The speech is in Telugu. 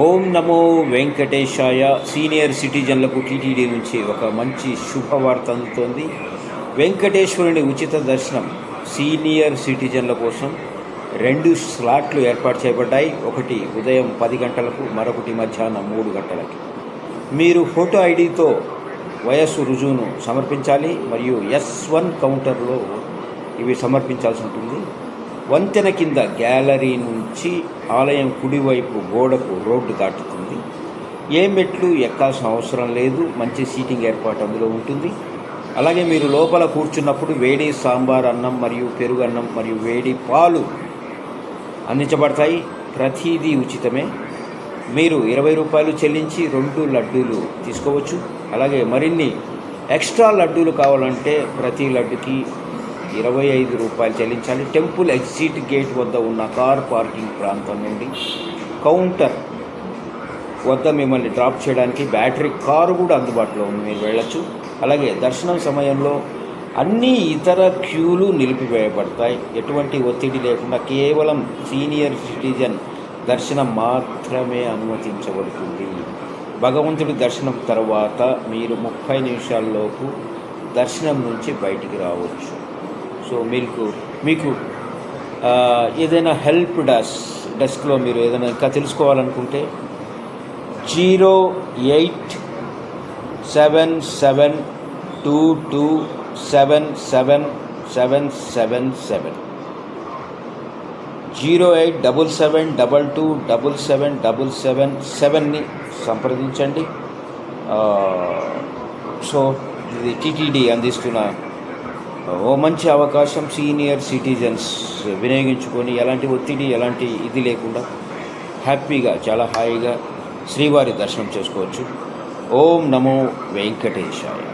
ఓం నమో వెంకటేశాయ. సీనియర్ సిటిజన్లకు టీటీడీ నుంచి ఒక మంచి శుభవార్త అందుతోంది. వెంకటేశ్వరుని ఉచిత దర్శనం సీనియర్ సిటిజన్ల కోసం 2 స్లాట్లు ఏర్పాటు చేయబడ్డాయి. ఒకటి ఉదయం 10 గంటలకు, మరొకటి మధ్యాహ్నం 3 గంటలకి. మీరు ఫోటో ఐడితో వయస్సు రుజువును సమర్పించాలి మరియు S1 కౌంటర్లో ఇవి సమర్పించాల్సి ఉంటుంది. వంతెన కింద గ్యాలరీ నుంచి ఆలయం కుడివైపు గోడకు రోడ్డు దాటుతుంది. ఏ మెట్లు ఎక్కాల్సిన అవసరం లేదు. మంచి సీటింగ్ ఏర్పాటు అందులో ఉంటుంది. అలాగే మీరు లోపల కూర్చున్నప్పుడు వేడి సాంబార్ అన్నం మరియు పెరుగు అన్నం మరియు వేడి పాలు అందించబడతాయి. ప్రతిదీ ఉచితమే. మీరు 20 రూపాయలు చెల్లించి 2 లడ్డూలు తీసుకోవచ్చు. అలాగే మరిన్ని ఎక్స్ట్రా లడ్డూలు కావాలంటే ప్రతి లడ్డుకి 25 రూపాయలు చెల్లించాలి. టెంపుల్ ఎగ్జిట్ గేట్ వద్ద ఉన్న కార్ పార్కింగ్ ప్రాంతం నుండి కౌంటర్ వద్ద మిమ్మల్ని డ్రాప్ చేయడానికి బ్యాటరీ కారు కూడా అందుబాటులో ఉంది, మీరు వెళ్ళచ్చు. అలాగే దర్శనం సమయంలో అన్ని ఇతర క్యూలు నిలిపివేయబడతాయి. ఎటువంటి ఒత్తిడి లేకుండా కేవలం సీనియర్ సిటిజన్ దర్శనం మాత్రమే అనుమతించబడుతుంది. భగవంతుడి దర్శనం తర్వాత మీరు 30 నిమిషాల్లోపు దర్శనం నుంచి బయటికి రావచ్చు. సో మీకు ఏదైనా హెల్ప్ డెస్క్లో మీరు ఏదైనా ఇంకా తెలుసుకోవాలనుకుంటే 08772277777 08772277777ని సంప్రదించండి. సో ఇది టీటీడీ అందిస్తున్న ఓ మంచి అవకాశం. సీనియర్ సిటిజన్స్ వినియోగించుకొని ఎలాంటి ఒత్తిడి, ఎలాంటి ఇది లేకుండా హ్యాపీగా, చాలా హాయిగా శ్రీవారి దర్శనం చేసుకోవచ్చు. ఓం నమో వెంకటేశాయ.